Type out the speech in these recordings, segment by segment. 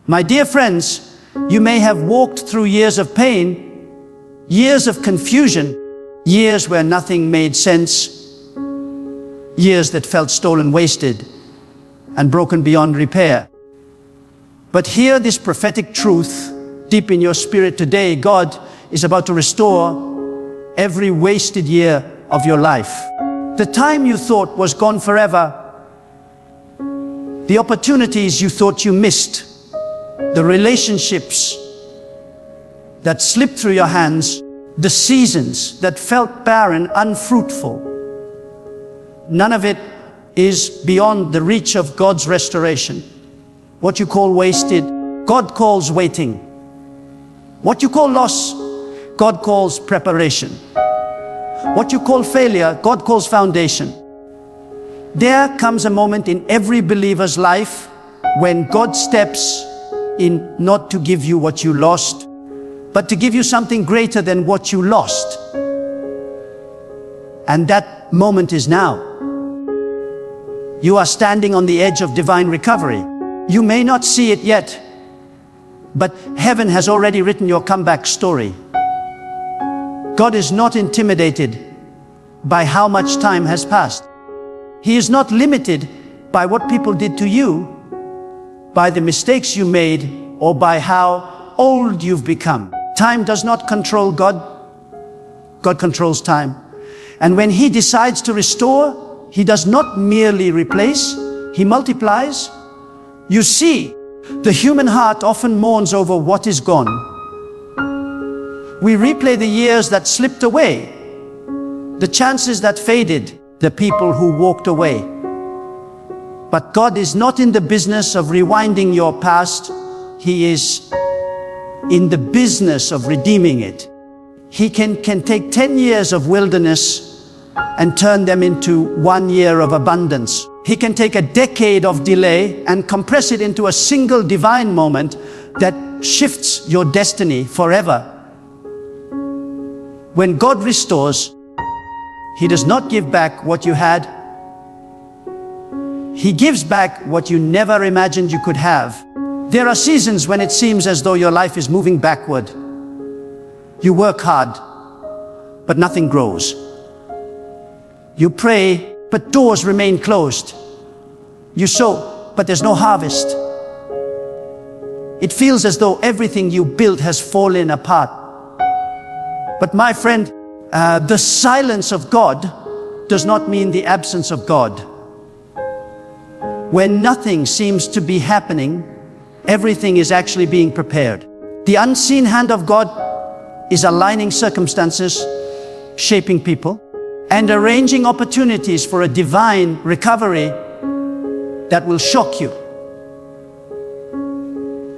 My dear friends, you may have walked through years of pain, years of confusion, years where nothing made sense, years that felt stolen, wasted, and broken beyond repair. But hear this prophetic truth deep in your spirit today. God is about to restore every wasted year of your life. The time you thought was gone forever, the opportunities you thought you missed, the relationships that slipped through your hands, the seasons that felt barren, unfruitful, none of it is beyond the reach of God's restoration. What you call wasted, God calls waiting. What you call loss, God calls preparation. What you call failure, God calls foundation. There comes a moment in every believer's life when God steps in, not to give you what you lost, but to give you something greater than what you lost. And that moment is now. You are standing on the edge of divine recovery. You may not see it yet, but heaven has already written your comeback story. God is not intimidated by how much time has passed. He is not limited by what people did to you, by the mistakes you made, or by how old you've become. Time does not control God. God controls time. And when He decides to restore, He does not merely replace, He multiplies. You see, the human heart often mourns over what is gone. We replay the years that slipped away, the chances that faded, the people who walked away. But God is not in the business of rewinding your past. He is in the business of redeeming it. He can take 10 years of wilderness and turn them into 1 year of abundance. He can take a decade of delay and compress it into a single divine moment that shifts your destiny forever. When God restores, He does not give back what you had. He gives back what you never imagined you could have. There are seasons when it seems as though your life is moving backward. You work hard, but nothing grows. You pray, but doors remain closed. You sow, but there's no harvest. It feels as though everything you built has fallen apart. But my friend, the silence of God does not mean the absence of God. When nothing seems to be happening, everything is actually being prepared. The unseen hand of God is aligning circumstances, shaping people, and arranging opportunities for a divine recovery that will shock you.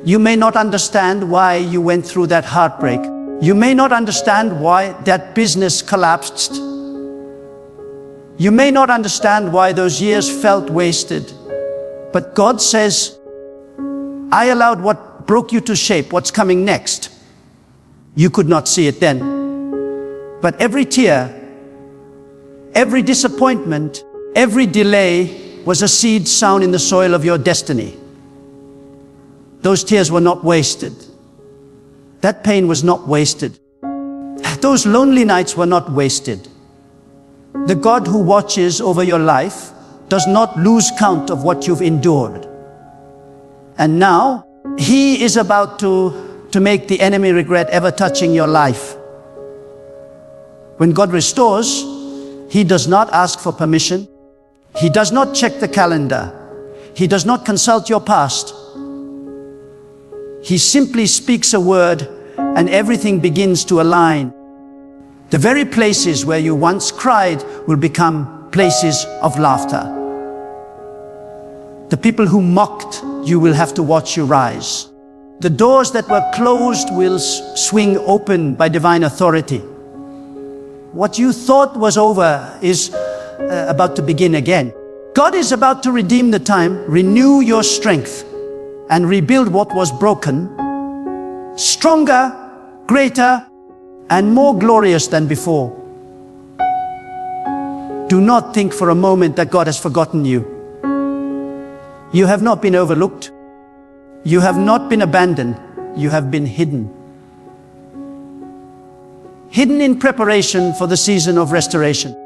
You may not understand why you went through that heartbreak. You may not understand why that business collapsed. You may not understand why those years felt wasted. But God says, I allowed what broke you to shape what's coming next. You could not see it then. But every tear, every disappointment, every delay was a seed sown in the soil of your destiny. Those tears were not wasted. That pain was not wasted. Those lonely nights were not wasted. The God who watches over your life does not lose count of what you've endured. And now, He is about to make the enemy regret ever touching your life. When God restores, He does not ask for permission. He does not check the calendar. He does not consult your past. He simply speaks a word and everything begins to align. The very places where you once cried will become places of laughter. The people who mocked you will have to watch you rise. The doors that were closed will swing open by divine authority. What you thought was over is about to begin again. God is about to redeem the time, renew your strength, and rebuild what was broken, stronger, greater, and more glorious than before. Do not think for a moment that God has forgotten you. You have not been overlooked. You have not been abandoned, you have been hidden. Hidden in preparation for the season of restoration.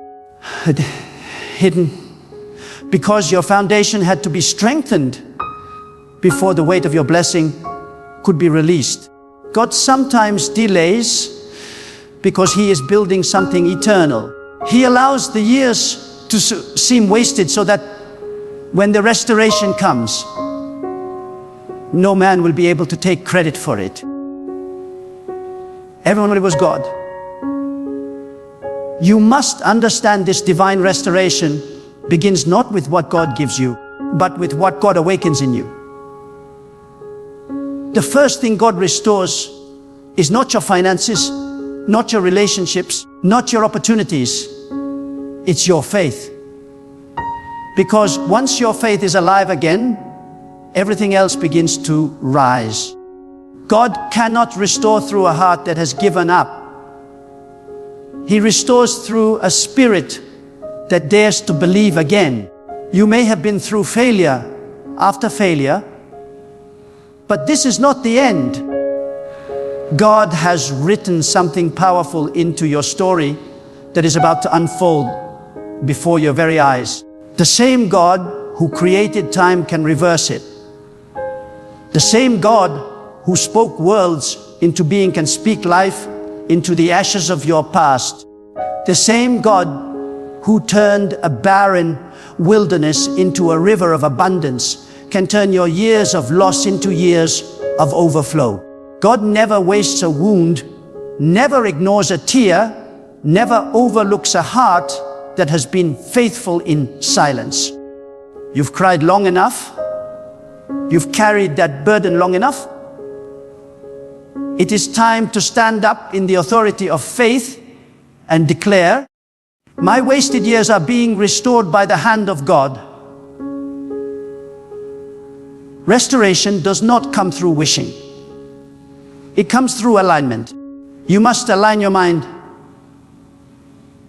Hidden because your foundation had to be strengthened before the weight of your blessing could be released. God sometimes delays because He is building something eternal. He allows the years to seem wasted so that when the restoration comes, no man will be able to take credit for it. Everyone, it was God. You must understand this divine restoration begins not with what God gives you, but with what God awakens in you. The first thing God restores is not your finances, not your relationships, not your opportunities. It's your faith. Because once your faith is alive again, everything else begins to rise. God cannot restore through a heart that has given up. He restores through a spirit that dares to believe again. You may have been through failure after failure, but this is not the end. God has written something powerful into your story that is about to unfold before your very eyes. The same God who created time can reverse it. The same God who spoke worlds into being can speak life into the ashes of your past. The same God who turned a barren wilderness into a river of abundance can turn your years of loss into years of overflow. God never wastes a wound, never ignores a tear, never overlooks a heart that has been faithful in silence. You've cried long enough. You've carried that burden long enough. It is time to stand up in the authority of faith and declare, my wasted years are being restored by the hand of God. Restoration does not come through wishing. It comes through alignment. You must align your mind,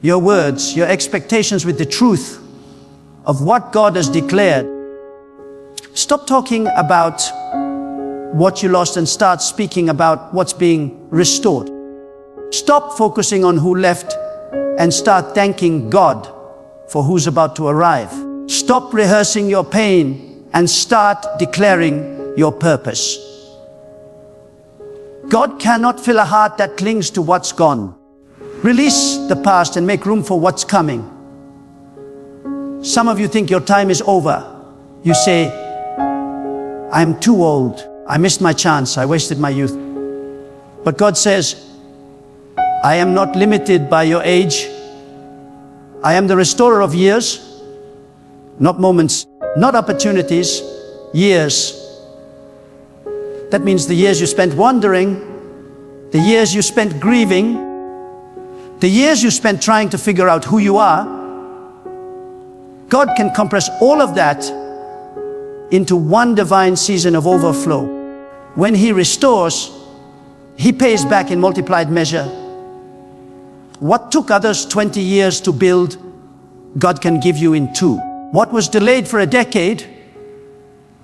your words, your expectations with the truth of what God has declared. Stop talking about what you lost and start speaking about what's being restored. Stop focusing on who left and start thanking God for who's about to arrive. Stop rehearsing your pain and start declaring your purpose. God cannot fill a heart that clings to what's gone. Release the past and make room for what's coming. Some of you think your time is over. You say, I'm too old. I missed my chance. I wasted my youth. But God says, I am not limited by your age. I am the restorer of years, not moments, not opportunities, years. That means the years you spent wandering, the years you spent grieving, the years you spent trying to figure out who you are. God can compress all of that into one divine season of overflow. When He restores, He pays back in multiplied measure. What took others 20 years to build, God can give you in 2. What was delayed for a decade,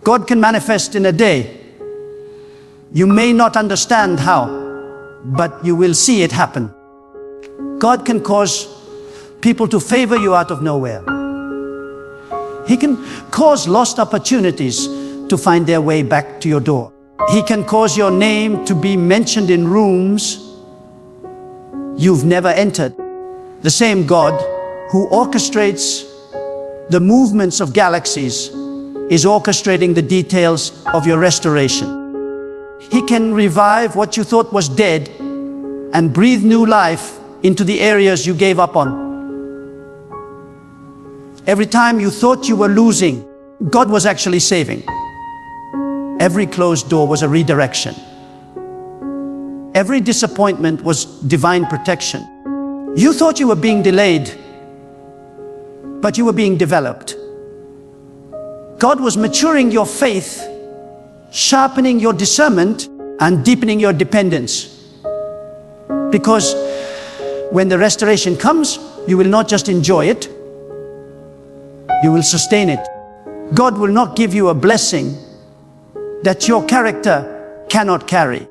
God can manifest in a day. You may not understand how, but you will see it happen. God can cause people to favor you out of nowhere. He can cause lost opportunities to find their way back to your door. He can cause your name to be mentioned in rooms you've never entered. The same God who orchestrates the movements of galaxies is orchestrating the details of your restoration. He can revive what you thought was dead and breathe new life into the areas you gave up on. Every time you thought you were losing, God was actually saving. Every closed door was a redirection. Every disappointment was divine protection. You thought you were being delayed, but you were being developed. God was maturing your faith, sharpening your discernment, and deepening your dependence. Because when the restoration comes, you will not just enjoy it, you will sustain it. God will not give you a blessing that your character cannot carry.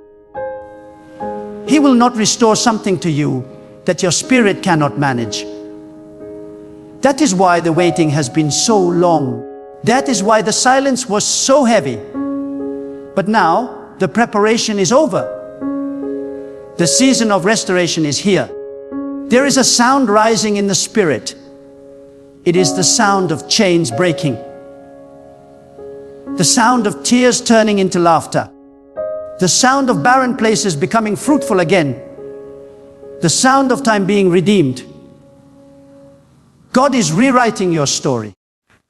He will not restore something to you that your spirit cannot manage. That is why the waiting has been so long. That is why the silence was so heavy. But now the preparation is over. The season of restoration is here. There is a sound rising in the spirit. It is the sound of chains breaking. The sound of tears turning into laughter. The sound of barren places becoming fruitful again. The sound of time being redeemed. God is rewriting your story.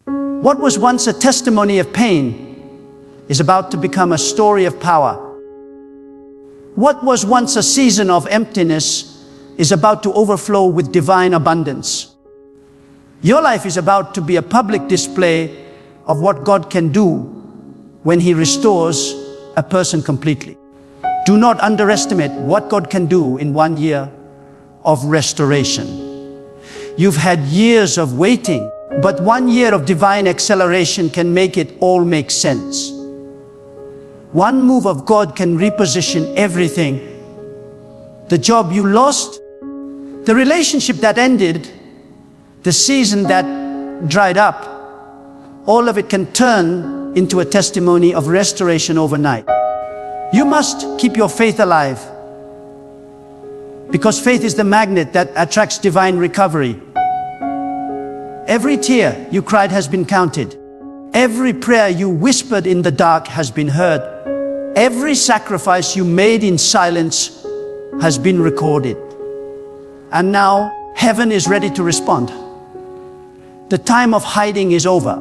What was once a testimony of pain is about to become a story of power. What was once a season of emptiness is about to overflow with divine abundance. Your life is about to be a public display of what God can do when He restores a person completely. Do not underestimate what God can do in 1 year of restoration. You've had years of waiting, but 1 year of divine acceleration can make it all make sense. One move of God can reposition everything. The job you lost, the relationship that ended, the season that dried up, all of it can turn into a testimony of restoration overnight. You must keep your faith alive, because faith is the magnet that attracts divine recovery. Every tear you cried has been counted. Every prayer you whispered in the dark has been heard. Every sacrifice you made in silence has been recorded. And now heaven is ready to respond. The time of hiding is over.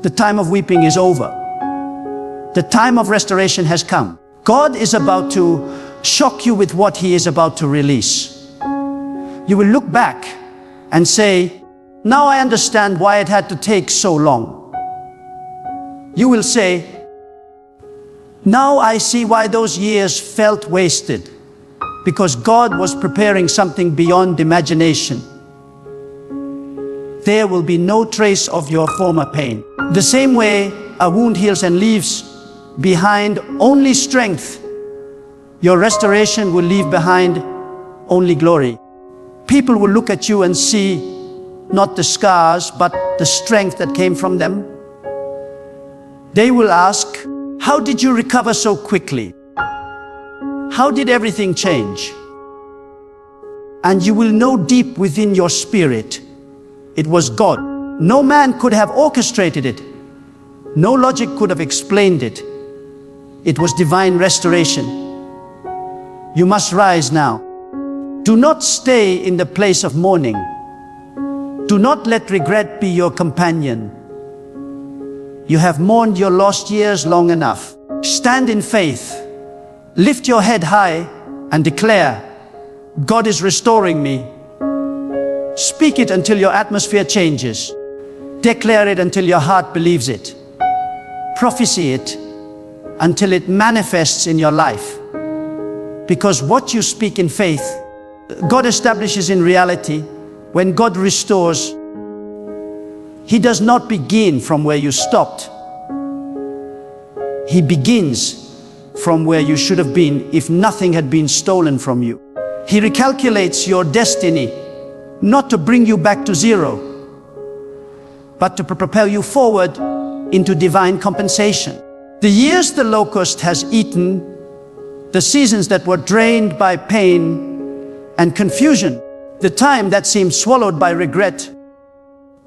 The time of weeping is over. The time of restoration has come. God is about to shock you with what He is about to release. You will look back and say, now I understand why it had to take so long. You will say, now I see why those years felt wasted, because God was preparing something beyond imagination. There will be no trace of your former pain. The same way a wound heals and leaves behind only strength, your restoration will leave behind only glory. People will look at you and see not the scars, but the strength that came from them. They will ask, how did you recover so quickly? How did everything change? And you will know deep within your spirit, it was God. No man could have orchestrated it. No logic could have explained it. It was divine restoration. You must rise now. Do not stay in the place of mourning. Do not let regret be your companion. You have mourned your lost years long enough. Stand in faith. Lift your head high and declare, God is restoring me. Speak it until your atmosphere changes. Declare it until your heart believes it. Prophesy it until it manifests in your life. Because what you speak in faith, God establishes in reality. When God restores, He does not begin from where you stopped. He begins from where you should have been if nothing had been stolen from you. He recalculates your destiny, not to bring you back to zero, but to propel you forward into divine compensation. The years the locust has eaten, the seasons that were drained by pain and confusion, the time that seemed swallowed by regret,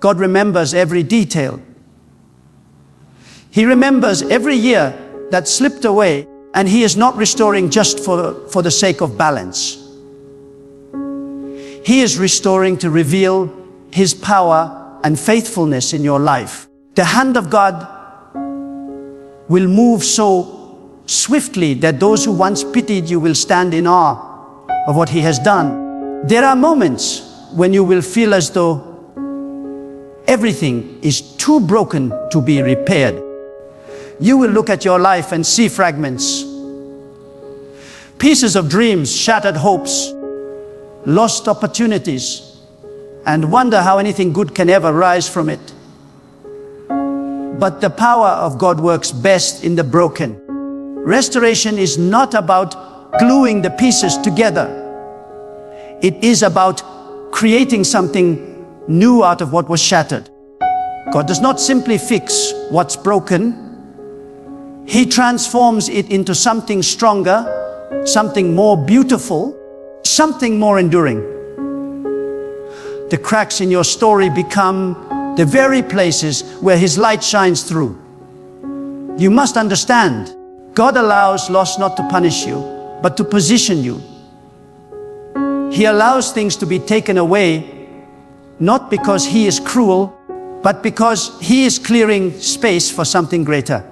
God remembers every detail. He remembers every year that slipped away, and He is not restoring just for the sake of balance. He is restoring to reveal His power and faithfulness in your life. The hand of God will move so swiftly that those who once pitied you will stand in awe of what He has done. There are moments when you will feel as though everything is too broken to be repaired. You will look at your life and see fragments, pieces of dreams, shattered hopes, lost opportunities, and wonder how anything good can ever rise from it. But the power of God works best in the broken. Restoration is not about gluing the pieces together. It is about creating something new out of what was shattered. God does not simply fix what's broken. He transforms it into something stronger, something more beautiful, something more enduring. The cracks in your story become the very places where His light shines through. You must understand, God allows loss not to punish you, but to position you. He allows things to be taken away, not because He is cruel, but because He is clearing space for something greater.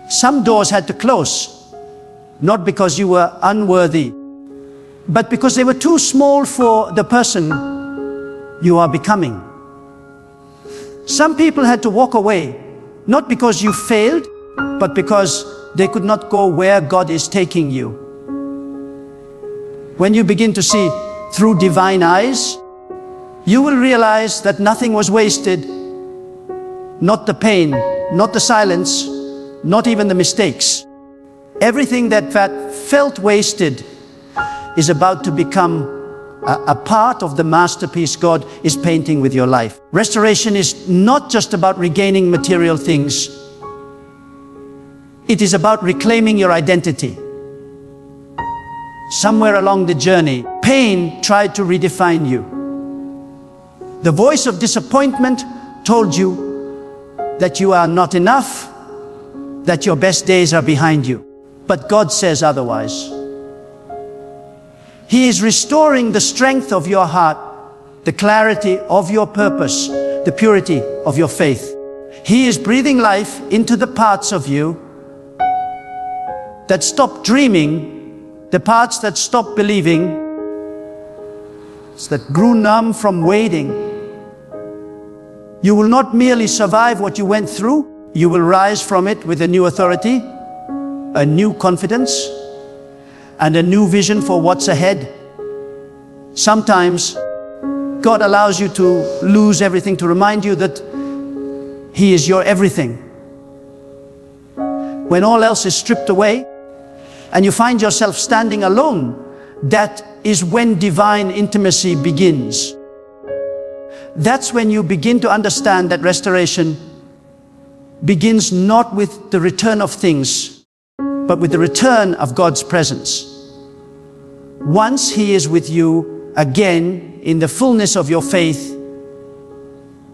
Some doors had to close, not because you were unworthy, but because they were too small for the person you are becoming. Some people had to walk away, not because you failed, but because they could not go where God is taking you. When you begin to see through divine eyes, you will realize that nothing was wasted. Not the pain, not the silence, not even the mistakes. Everything that felt wasted is about to become a part of the masterpiece God is painting with your life. Restoration is not just about regaining material things. It is about reclaiming your identity. Somewhere along the journey, pain tried to redefine you. The voice of disappointment told you that you are not enough, that your best days are behind you. But God says otherwise. He is restoring the strength of your heart, the clarity of your purpose, the purity of your faith. He is breathing life into the parts of you that stopped dreaming, the parts that stopped believing, that grew numb from waiting. You will not merely survive what you went through, you will rise from it with a new authority, a new confidence, and a new vision for what's ahead. Sometimes God allows you to lose everything to remind you that He is your everything. When all else is stripped away and you find yourself standing alone, that is when divine intimacy begins. That's when you begin to understand that restoration begins not with the return of things, but with the return of God's presence. Once He is with you again in the fullness of your faith,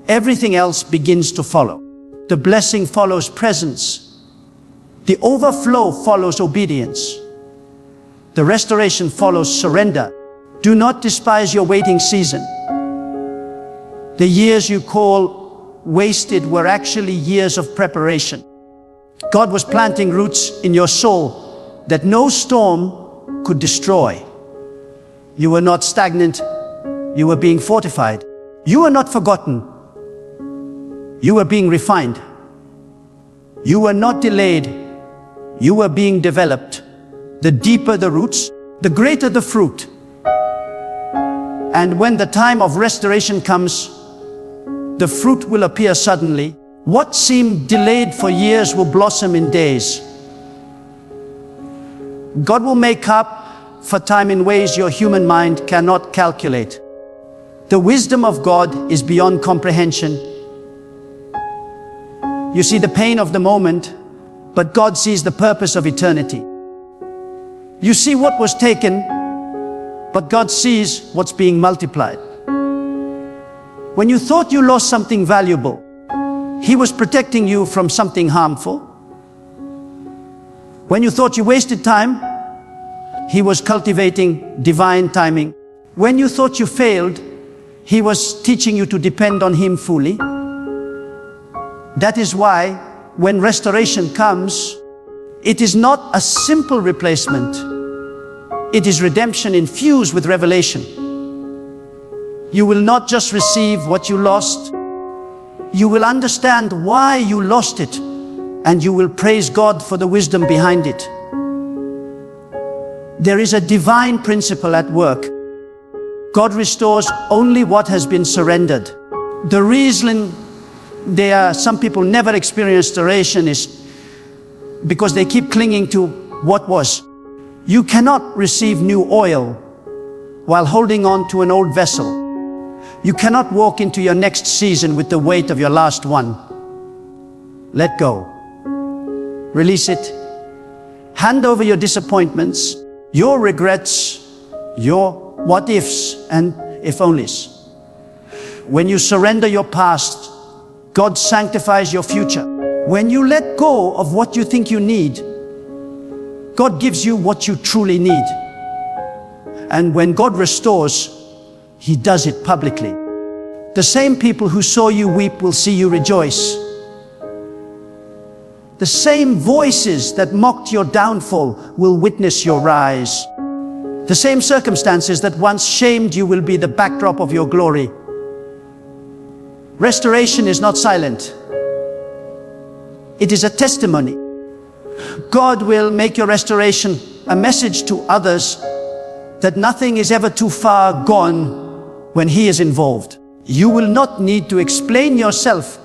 everything else begins to follow. The blessing follows presence. The overflow follows obedience. The restoration follows surrender. Do not despise your waiting season. The years you call wasted were actually years of preparation. God was planting roots in your soul that no storm could destroy. You were not stagnant, you were being fortified. You were not forgotten, you were being refined. You were not delayed, you were being developed. The deeper the roots, the greater the fruit. And when the time of restoration comes, the fruit will appear suddenly. What seemed delayed for years will blossom in days. God will make up for time in ways your human mind cannot calculate. The wisdom of God is beyond comprehension. You see the pain of the moment, but God sees the purpose of eternity. You see what was taken, but God sees what's being multiplied. When you thought you lost something valuable, He was protecting you from something harmful. When you thought you wasted time, He was cultivating divine timing. When you thought you failed, He was teaching you to depend on Him fully. That is why, when restoration comes, it is not a simple replacement. It is redemption infused with revelation. You will not just receive what you lost, you will understand why you lost it, and you will praise God for the wisdom behind it. There is a divine principle at work. God restores only what has been surrendered. The reason some people never experience restoration is because they keep clinging to what was. You cannot receive new oil while holding on to an old vessel. You cannot walk into your next season with the weight of your last one. Let go. Release it. Hand over your disappointments, your regrets, your what ifs and if onlys. When you surrender your past, God sanctifies your future. When you let go of what you think you need, God gives you what you truly need. And when God restores, He does it publicly. The same people who saw you weep will see you rejoice. The same voices that mocked your downfall will witness your rise. The same circumstances that once shamed you will be the backdrop of your glory. Restoration is not silent. It is a testimony. God will make your restoration a message to others that nothing is ever too far gone when He is involved. You will not need to explain yourself.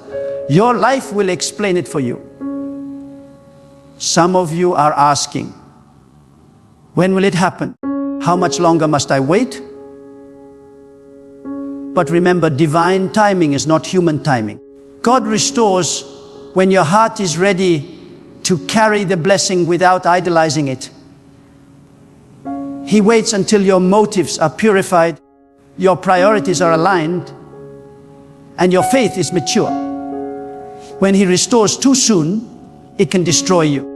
Your life will explain it for you. Some of you are asking, when will it happen? How much longer must I wait? But remember, divine timing is not human timing. God restores when your heart is ready to carry the blessing without idolizing it. He waits until your motives are purified, your priorities are aligned, and your faith is mature. When He restores too soon, it can destroy you.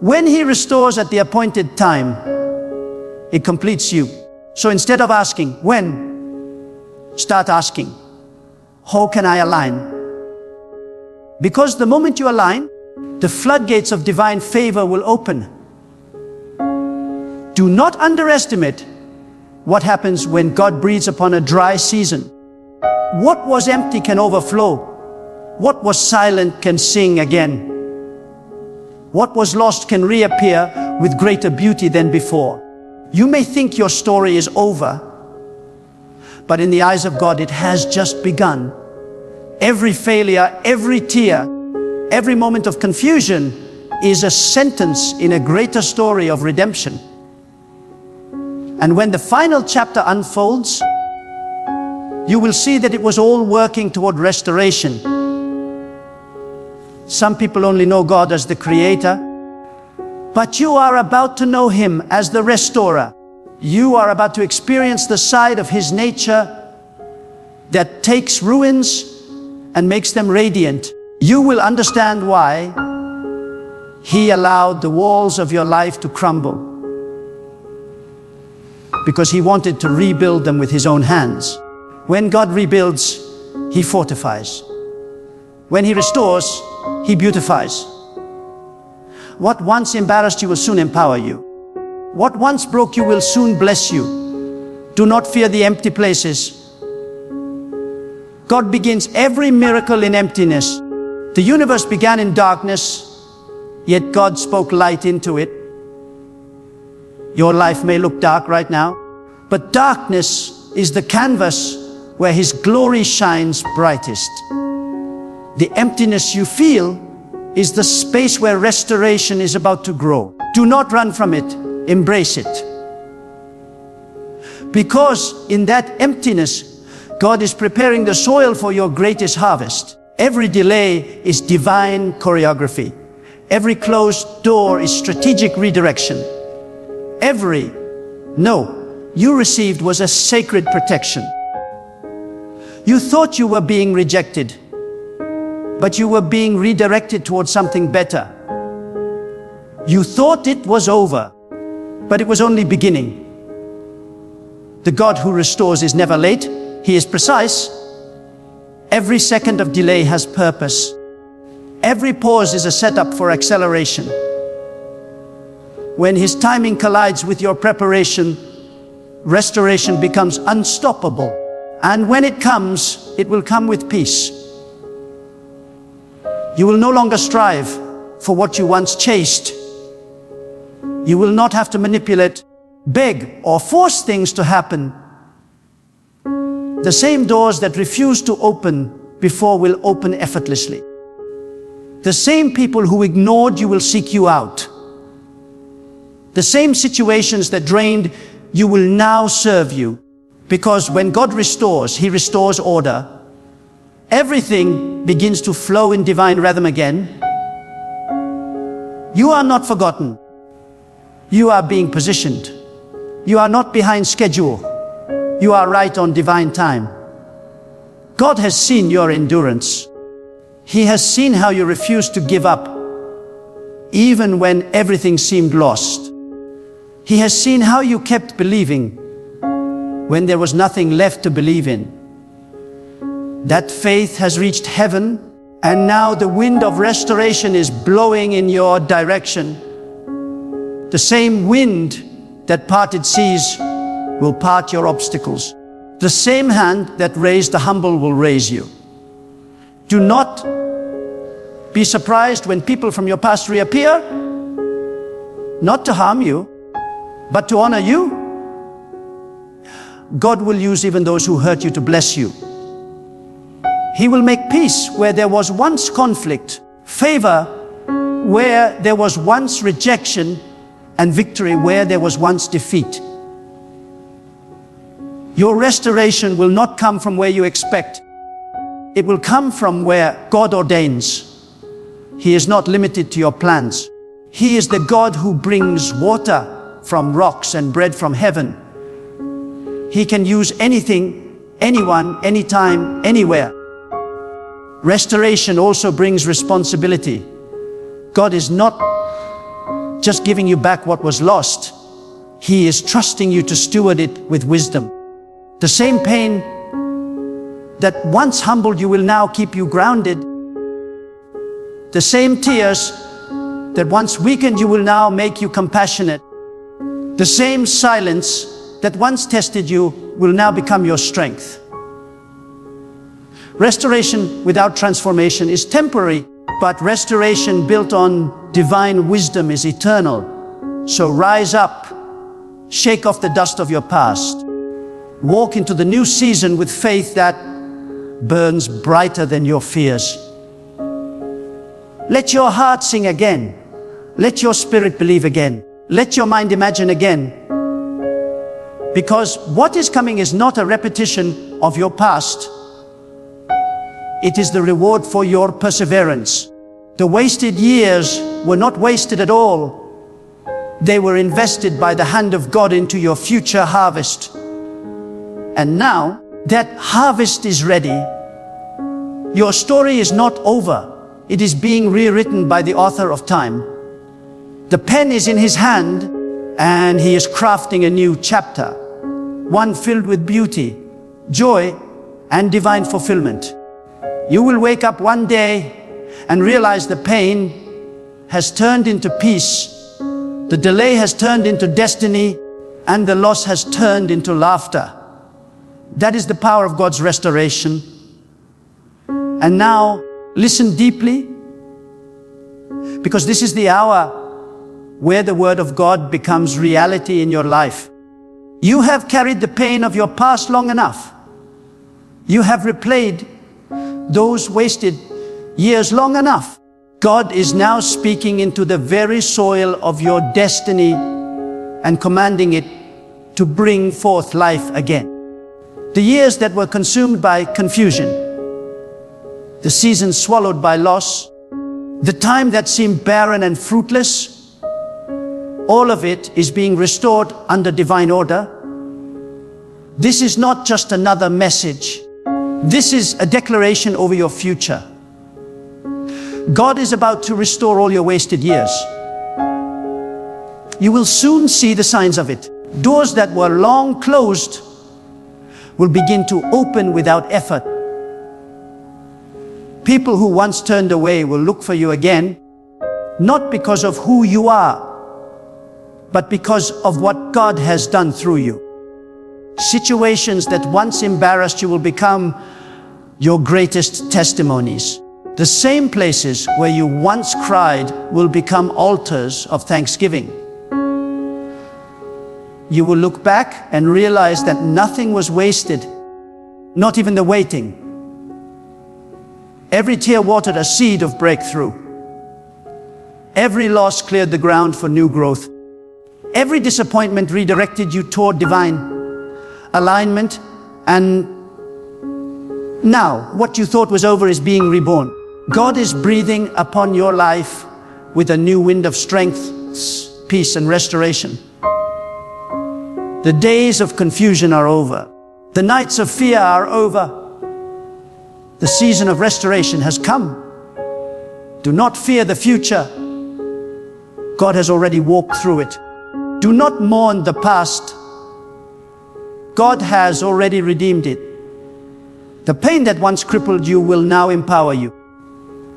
When He restores at the appointed time, it completes you. So instead of asking, when? Start asking, how can I align? Because the moment you align, the floodgates of divine favor will open. Do not underestimate what happens when God breathes upon a dry season. What was empty can overflow. What was silent can sing again. What was lost can reappear with greater beauty than before. You may think your story is over, but in the eyes of God, it has just begun. Every failure, every tear, every moment of confusion is a sentence in a greater story of redemption. And when the final chapter unfolds, you will see that it was all working toward restoration. Some people only know God as the Creator, but you are about to know Him as the Restorer. You are about to experience the side of His nature that takes ruins and makes them radiant. You will understand why He allowed the walls of your life to crumble. Because He wanted to rebuild them with His own hands. When God rebuilds, He fortifies. When He restores, He beautifies. What once embarrassed you will soon empower you. What once broke you will soon bless you. Do not fear the empty places. God begins every miracle in emptiness. The universe began in darkness, yet God spoke light into it. Your life may look dark right now, but darkness is the canvas where His glory shines brightest. The emptiness you feel is the space where restoration is about to grow. Do not run from it, embrace it. Because in that emptiness, God is preparing the soil for your greatest harvest. Every delay is divine choreography. Every closed door is strategic redirection. Every no you received was a sacred protection. You thought you were being rejected, but you were being redirected towards something better. You thought it was over, but it was only beginning. The God who restores is never late. He is precise. Every second of delay has purpose. Every pause is a setup for acceleration. When His timing collides with your preparation, restoration becomes unstoppable. And when it comes, it will come with peace. You will no longer strive for what you once chased. You will not have to manipulate, beg, or force things to happen. The same doors that refuse to open before will open effortlessly. The same people who ignored you will seek you out. The same situations that drained you will now serve you. Because when God restores, He restores order. Everything begins to flow in divine rhythm again. You are not forgotten. You are being positioned. You are not behind schedule. You are right on divine time. God has seen your endurance. He has seen how you refused to give up, even when everything seemed lost. He has seen how you kept believing when there was nothing left to believe in. That faith has reached heaven, and now the wind of restoration is blowing in your direction. The same wind that parted seas will part your obstacles. The same hand that raised the humble will raise you. Do not be surprised when people from your past reappear, not to harm you, but to honor you. God will use even those who hurt you to bless you. He will make peace where there was once conflict, favor where there was once rejection, and victory where there was once defeat. Your restoration will not come from where you expect. It will come from where God ordains. He is not limited to your plans. He is the God who brings water from rocks and bread from heaven. He can use anything, anyone, anytime, anywhere. Restoration also brings responsibility. God is not just giving you back what was lost. He is trusting you to steward it with wisdom. The same pain that once humbled you will now keep you grounded. The same tears that once weakened you will now make you compassionate. The same silence that once tested you will now become your strength. Restoration without transformation is temporary, but restoration built on divine wisdom is eternal. So rise up, shake off the dust of your past, walk into the new season with faith that burns brighter than your fears. Let your heart sing again. Let your spirit believe again. Let your mind imagine again. Because what is coming is not a repetition of your past. It is the reward for your perseverance. The wasted years were not wasted at all. They were invested by the hand of God into your future harvest. And now that harvest is ready. Your story is not over. It is being rewritten by the author of time. The pen is in his hand, and he is crafting a new chapter, one filled with beauty, joy, and divine fulfillment. You will wake up one day and realize the pain has turned into peace, the delay has turned into destiny, and the loss has turned into laughter. That is the power of God's restoration. And now, listen deeply, because this is the hour where the Word of God becomes reality in your life. You have carried the pain of your past long enough. You have replayed those wasted years long enough. God is now speaking into the very soil of your destiny and commanding it to bring forth life again. The years that were consumed by confusion, the seasons swallowed by loss, the time that seemed barren and fruitless, all of it is being restored under divine order. This is not just another message. This is a declaration over your future. God is about to restore all your wasted years. You will soon see the signs of it. Doors that were long closed will begin to open without effort. People who once turned away will look for you again, not because of who you are, but because of what God has done through you. Situations that once embarrassed you will become your greatest testimonies. The same places where you once cried will become altars of thanksgiving. You will look back and realize that nothing was wasted, not even the waiting. Every tear watered a seed of breakthrough. Every loss cleared the ground for new growth. Every disappointment redirected you toward divine alignment. And now, what you thought was over is being reborn. God is breathing upon your life with a new wind of strength, peace, and restoration. The days of confusion are over. The nights of fear are over. The season of restoration has come. Do not fear the future. God has already walked through it. Do not mourn the past. God has already redeemed it. The pain that once crippled you will now empower you.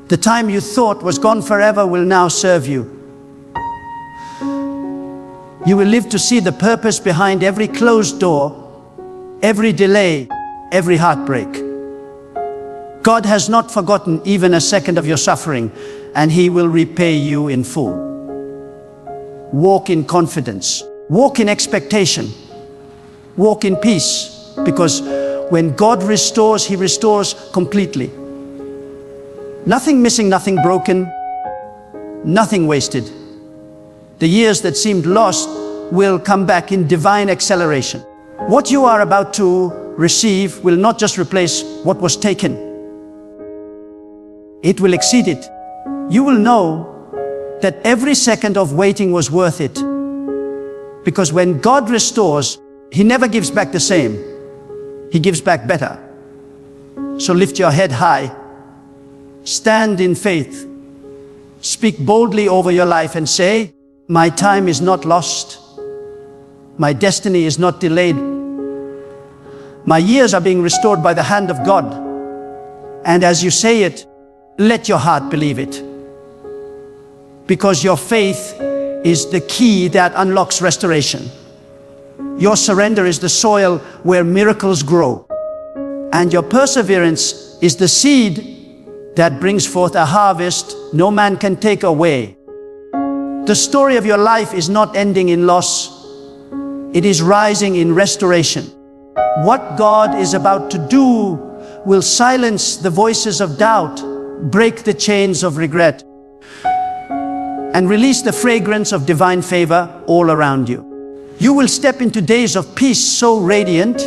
The time you thought was gone forever will now serve you. You will live to see the purpose behind every closed door, every delay, every heartbreak. God has not forgotten even a second of your suffering, and He will repay you in full. Walk in confidence. Walk in expectation. Walk in peace, because when God restores, He restores completely. Nothing missing, nothing broken, nothing wasted. The years that seemed lost will come back in divine acceleration. What you are about to receive will not just replace what was taken. It will exceed it. You will know that every second of waiting was worth it. Because when God restores, He never gives back the same. He gives back better. So lift your head high. Stand in faith. Speak boldly over your life and say, my time is not lost. My destiny is not delayed. My years are being restored by the hand of God. And as you say it, let your heart believe it. Because your faith is the key that unlocks restoration. Your surrender is the soil where miracles grow. And your perseverance is the seed that brings forth a harvest no man can take away. The story of your life is not ending in loss. It is rising in restoration. What God is about to do will silence the voices of doubt, break the chains of regret, and release the fragrance of divine favor all around you. You will step into days of peace so radiant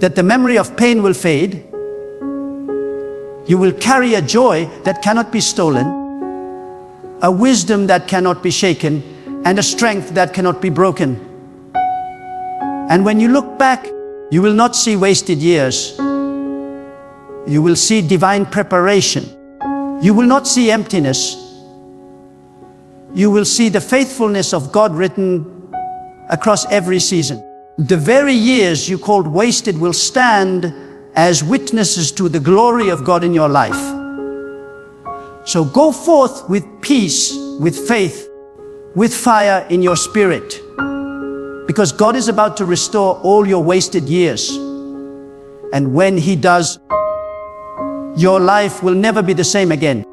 that the memory of pain will fade. You will carry a joy that cannot be stolen, a wisdom that cannot be shaken, and a strength that cannot be broken. And when you look back, you will not see wasted years. You will see divine preparation. You will not see emptiness. You will see the faithfulness of God written across every season. The very years you called wasted will stand as witnesses to the glory of God in your life. So go forth with peace, with faith, with fire in your spirit, because God is about to restore all your wasted years. And when He does, your life will never be the same again.